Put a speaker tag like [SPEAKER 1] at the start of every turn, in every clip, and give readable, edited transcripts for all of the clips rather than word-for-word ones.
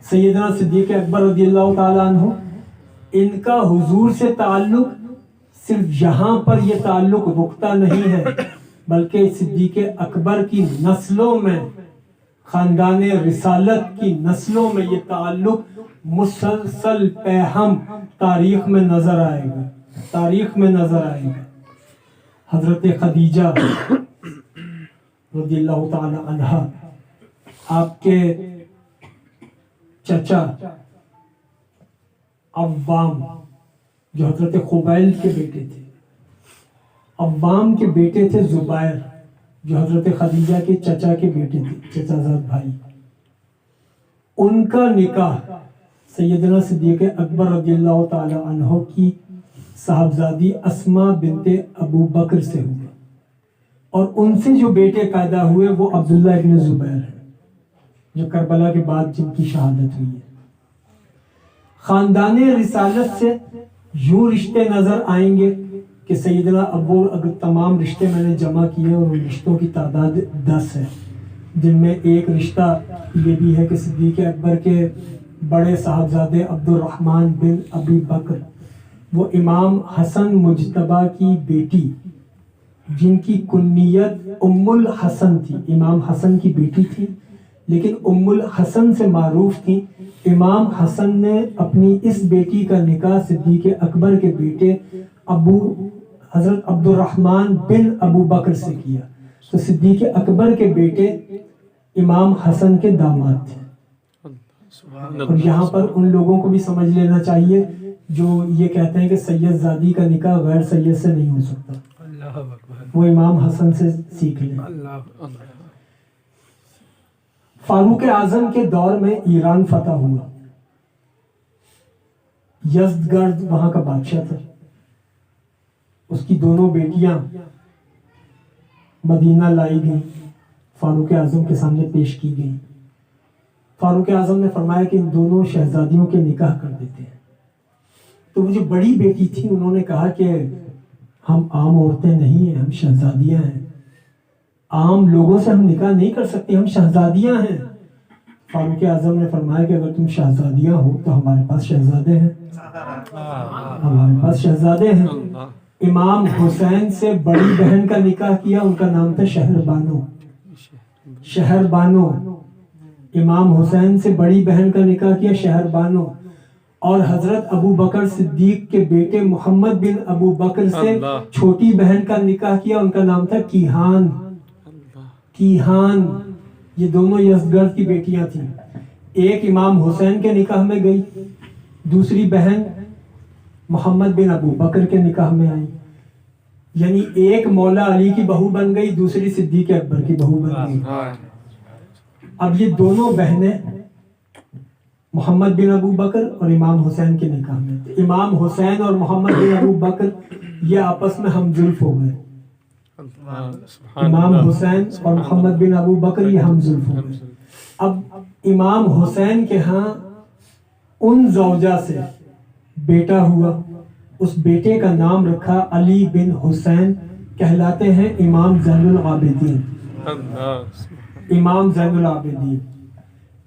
[SPEAKER 1] سیدنا صدیق اکبر رضی اللہ تعالیٰ عنہ، ان کا حضور سے تعلق صرف یہاں پر یہ تعلق رکتا نہیں ہے، بلکہ صدیق اکبر کی نسلوں میں، خاندان رسالت کی نسلوں میں یہ تعلق مسلسل پیہم تاریخ میں نظر آئے گا، تاریخ میں نظر آئے گا۔ حضرت خدیجہ رضی اللہ تعالی عنہا، آپ کے چچا عوام جو حضرت خبیل کے بیٹے تھے، عوام کے بیٹے تھے زبیر جو حضرت خدیجہ کے چچا کے بیٹے تھے، چچا زاد بھائی، ان کا نکاح سیدنا صدیق اکبر رضی اللہ تعالی عنہ کی صاحبزادی اسماء بنت ابو بکر سے ہوا، اور ان سے جو بیٹے پیدا ہوئے وہ عبداللہ ابن زبیر ہیں، جو کربلا کے بعد جن کی شہادت ہوئی ہے۔ خاندان رسالت سے یوں رشتے نظر آئیں گے کہ سیدنا ابو، اگر تمام رشتے میں نے جمع کیے اور ان رشتوں کی تعداد 10 ہے، جن میں ایک رشتہ یہ بھی ہے کہ صدیق اکبر کے بڑے صاحبزادے عبد الرحمن بن ابی بکر، وہ امام حسن مجتبیٰ کی بیٹی جن کی کنیت ام الحسن تھی، امام حسن کی بیٹی تھی لیکن ام الحسن سے معروف تھی۔ امام حسن نے اپنی اس بیٹی کا نکاح صدیق اکبر کے بیٹے حضرت عبد الرحمن بن ابو بکر سے کیا، تو صدیق اکبر کے بیٹے امام حسن کے داماد تھے۔ اور یہاں پر ان لوگوں کو بھی سمجھ لینا چاہیے جو یہ کہتے ہیں کہ سید زادی کا نکاح غیر سید سے نہیں ہو سکتا، وہ امام حسن سے سیکھ لیں۔ فاروق اعظم کے دور میں ایران فتح ہوا، یزدگرد وہاں کا بادشاہ تھا، اس کی دونوں بیٹیاں مدینہ لائی گئیں، فاروق اعظم کے سامنے پیش کی گئیں۔ فاروق اعظم نے فرمایا کہ ان دونوں شہزادیوں کے نکاح کر دیتے ہیں۔ تو وہ جو بڑی بیٹی تھی انہوں نے کہا کہ ہم عام عورتیں نہیں ہیں، ہم شہزادیاں ہیں، عام لوگوں سے ہم نکاح نہیں کر سکتے، ہم شہزادیاں ہیں۔ فاروق اعظم نے فرمایا کہ اگر تم شہزادیاں ہو تو ہمارے پاس شہزادے ہیں، ہمارے پاس شہزادے ہیں۔ امام حسین سے بڑی بہن کا نکاح کیا، ان کا نام تھا شہر بانو، شہر بانو۔ امام حسین سے بڑی بہن کا نکاح کیا، شہر بانو۔ اور حضرت ابو بکر صدیق کے بیٹے محمد بن ابو بکر سے چھوٹی بہن کا نکاح کیا، ان کا نام تھا کیہان، کیہان۔ یہ دونوں یزدگرد کی بیٹیاں تھیں۔ ایک امام حسین کے نکاح میں گئی، دوسری بہن محمد بن ابو بکر کے نکاح میں آئی، یعنی ایک مولا علی کی بہو بن گئی، دوسری صدیق اکبر کی بہو بن گئی۔ اب یہ دونوں بہنیں محمد بن ابو بکر اور امام حسین کے نکاح میں تھے۔ امام حسین اور محمد بن ابو بکر یہ آپس میں ہم زلف ہو گئے، امام حسین اور محمد بن ابو بکر یہ ہم زلف ہو گئے۔ اب امام حسین کے ہاں ان زوجہ سے بیٹا ہوا، اس بیٹے کا نام رکھا علی بن حسین، کہلاتے ہیں امام زین العابدین، امام زین العابدین۔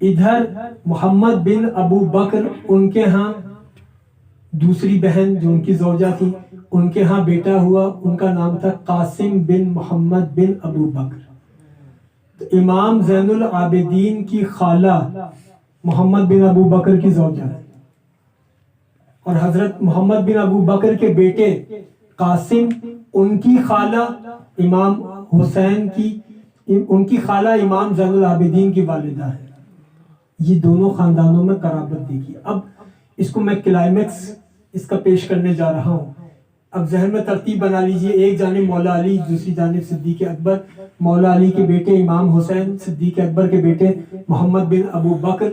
[SPEAKER 1] ادھر محمد بن ابو بکر، ان کے ہاں دوسری بہن جو ان کی زوجہ تھی، ان کے ہاں بیٹا ہوا، ان کا نام تھا قاسم بن محمد بن ابو بکر۔ تو امام زین العابدین کی خالہ محمد بن ابو بکر کی زوجہ ہے، اور حضرت محمد بن ابو بکر کے بیٹے قاسم، ان کی خالہ امام حسین کی، ان کی خالہ امام زین العابدین کی والدہ ہے۔ یہ دونوں خاندانوں میں قرابت دیکھی۔ اب اس کو میں کلائمیکس اس کا پیش کرنے جا رہا ہوں۔ اب ذہن میں ترتیب بنا لیجئے، ایک جانب مولا علی، دوسری جانب صدیق اکبر۔ مولا علی کے بیٹے امام حسین، صدیق اکبر کے بیٹے محمد بن ابو بکر۔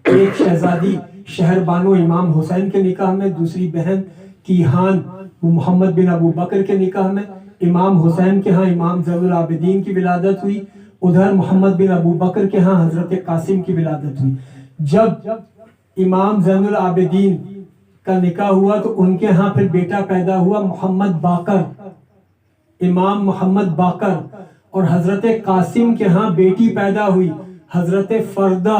[SPEAKER 1] ایک شہزادی شہر بانو امام حسین کے نکاح میں، دوسری بہن کیہان وہ محمد بن ابو بکر کے نکاح میں۔ امام حسین کے ہاں امام زین العابدین کی ولادت ہوئی، ادھر محمد بن ابو بکر کے ہاں حضرت قاسم کی ولادت ہوئی۔ جب امام زین العابدین کا نکاح ہوا تو ان کے ہاں پھر بیٹا پیدا ہوا محمد باقر، امام محمد باقر، اور حضرت قاسم کے ہاں بیٹی پیدا ہوئی حضرت فردہ،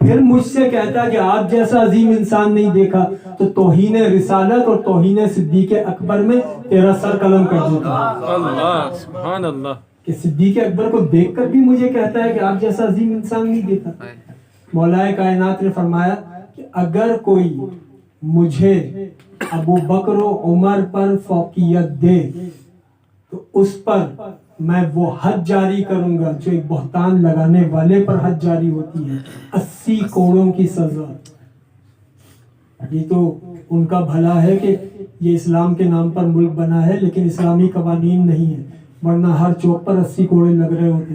[SPEAKER 1] پھر مجھ سے کہتا کہ آپ جیسا عظیم انسان نہیں دیکھا تو توہین رسالت اور توہین صدیق اکبر میں تیرا سر قلم کر دیتا.
[SPEAKER 2] اللہ سبحان اللہ.
[SPEAKER 1] کہ صدیق اکبر کو دیکھ کر بھی مجھے کہتا ہے کہ آپ جیسا عظیم انسان نہیں دیکھا. مولا کائنات نے فرمایا کہ اگر کوئی مجھے ابو بکر و عمر پر فوقیت دے تو اس پر میں وہ حد جاری کروں گا جو ایک بہتان لگانے والے پر حد جاری ہوتی ہے, 80 کوڑوں کی سزا. یہ تو ان کا بھلا ہے کہ یہ اسلام کے نام پر ملک بنا ہے لیکن اسلامی قوانین نہیں ہے, ورنہ ہر چوک پر 80 کوڑے لگ رہے ہوتے.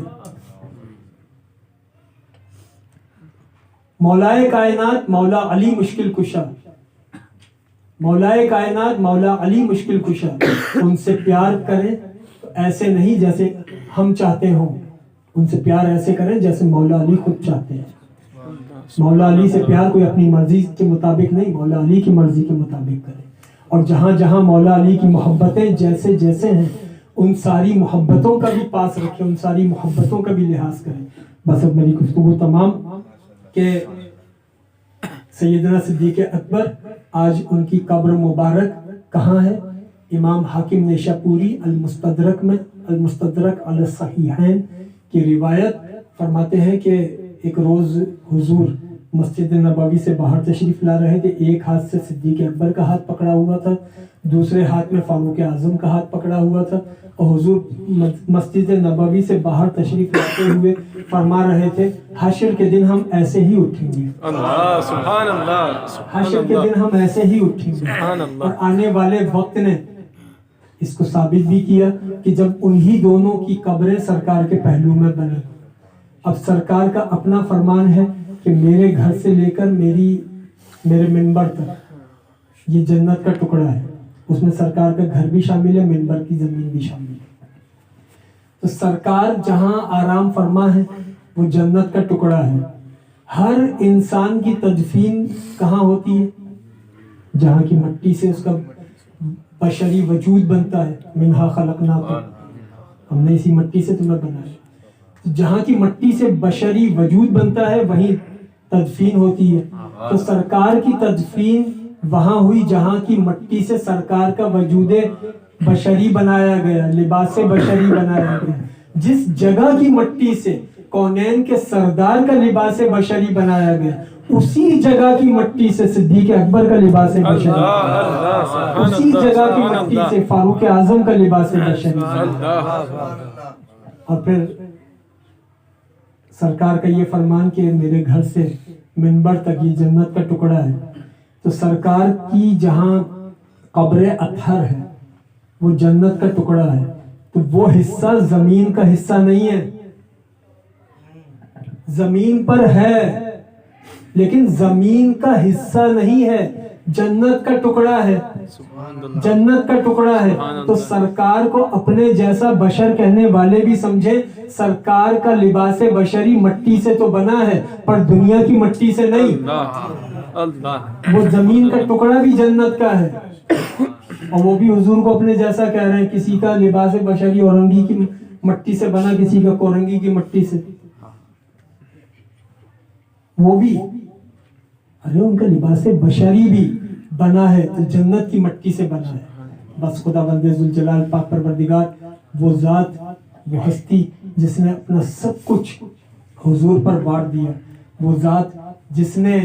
[SPEAKER 1] مولائے کائنات مولا علی مشکل کشا, مولائے کائنات مولا علی مشکل کشا, ان سے پیار کریں تو ایسے نہیں جیسے ہم چاہتے ہوں, ان سے پیار ایسے کریں جیسے مولا علی خود چاہتے ہیں. مولا علی سے پیار کوئی اپنی مرضی کے مطابق نہیں, مولا علی کی مرضی کے مطابق کرے. اور جہاں جہاں مولا علی کی محبتیں جیسے جیسے ہیں ان ساری محبتوں کا بھی پاس رکھیں, ان ساری محبتوں کا بھی لحاظ کریں. بس اب میری گفتگو تمام کہ سیدنا صدیق اکبر آج ان کی قبر مبارک کہاں ہے؟ امام حاکم نیشاپوری المستدرک علی الصحیحین کی روایت فرماتے ہیں کہ ایک روز حضور مسجد نبوی سے باہر تشریف لا رہے تھے. ایک ہاتھ سے صدیق اکبر کا ہاتھ پکڑا ہوا تھا, دوسرے ہاتھ میں فاروق اعظم کا ہاتھ پکڑا ہوا تھا, اور حضور مسجد نبوی سے باہر تشریف لاتے ہوئے فرما رہے تھے حشر کے دن ہم ایسے ہی اٹھیں گے.
[SPEAKER 2] اللہ سبحان اللہ.
[SPEAKER 1] حشر کے دن ہم ایسے ہی اٹھیں گے. اور آنے والے وقت نے اس کو ثابت بھی کیا کہ جب انہی دونوں کی قبریں سرکار کے پہلو میں بنی. اب سرکار کا اپنا فرمان ہے کہ میرے گھر سے لے کر میرے منبر تک یہ جنت کا ٹکڑا ہے. اس میں سرکار کا گھر بھی شامل ہے, منبر کی زمین بھی شامل ہے. تو سرکار جہاں آرام فرما ہے وہ جنت کا ٹکڑا ہے. ہر انسان کی تدفین کہاں ہوتی ہے؟ جہاں کی مٹی سے اس کا بشری وجود بنتا ہے. منہا خلقناکم, ہم نے اسی مٹی سے تمہیں بنایا. جہاں کی مٹی سے بشری وجود بنتا ہے وہیں تدفین ہوتی ہے. تو سرکار کی تدفین وہاں ہوئی جہاں کی مٹی سے سرکار کا وجود بشری بنایا گیا, لباس بشری بنایا گیا. جس جگہ کی مٹی سے کونین کے سردار کا لباس بشری بنایا گیا اسی جگہ کی مٹی سے صدیق اکبر کا لباس بشری, اسی جگہ کی مٹی سے فاروق اعظم کا لباس بشری. اور پھر سرکار کا یہ فرمان کہ میرے گھر سے منبر تک یہ جنت کا ٹکڑا ہے. تو سرکار کی جہاں قبر اطہر ہے وہ جنت کا ٹکڑا ہے. تو وہ حصہ زمین کا حصہ نہیں ہے, زمین پر ہے لیکن زمین کا حصہ نہیں ہے, جنت کا ٹکڑا ہے, جنت کا ٹکڑا ہے. تو سرکار کو اپنے جیسا بشر کہنے والے بھی سمجھے سرکار کا لباس بشری مٹی سے تو بنا ہے پر دنیا کی مٹی سے نہیں. وہ زمین کا ٹکڑا بھی جنت کا ہے, اور وہ بھی حضور کو اپنے جیسا کہہ رہے ہیں. کسی کا لباس بشری اورنگی کی مٹی سے بنا, کسی کا کورنگی کی مٹی سے. وہ بھی ارے ان کا لباس بشری بھی بنا ہے تو جنت کی مٹی سے بنا ہے. بس خدا بند ذوالجلال پاک پروردگار وہ ذات وہ ہستی جس نے اپنا سب کچھ حضور پر بانٹ دیا, وہ ذات جس نے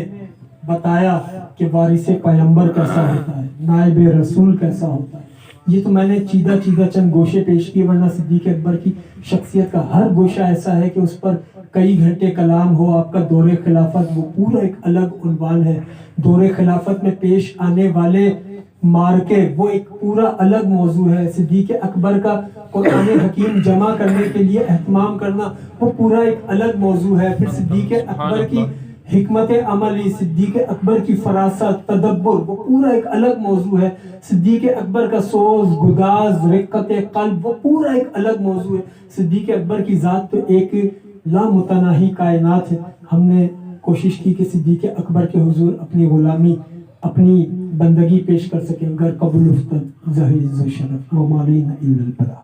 [SPEAKER 1] بتایا کہ وارث پیغمبر کیسا ہوتا ہے, نائب رسول کیسا ہوتا ہے. یہ تو میں نے چیدہ چند گوشے پیش کیے, ورنہ صدیق اکبر کی شخصیت کا ہر گوشہ ایسا ہے کہ اس پر کئی گھنٹے کلام ہو. آپ کا دور خلافت وہ پورا ایک الگ عنوان ہے. دور خلافت میں پیش آنے والے مارکے وہ ایک پورا الگ موضوع ہے. صدیق اکبر کا قرآن حکیم جمع کرنے کے لیے اہتمام کرنا وہ پورا ایک الگ موضوع ہے. پھر صدیق اکبر کی حکمت عملی, صدیق اکبر کی فراست, تدبر وہ پورا ایک الگ موضوع ہے. صدیق اکبر کا سوز, گداز, رقت قلب وہ پورا ایک الگ موضوع ہے. صدیق اکبر کی ذات تو ایک لامتناہی کائنات ہے. ہم نے کوشش کی کہ صدیق اکبر کے حضور اپنی غلامی اپنی بندگی پیش کر سکیں. گر قبول افتد زہر ز شرف و مالین الا البلاء.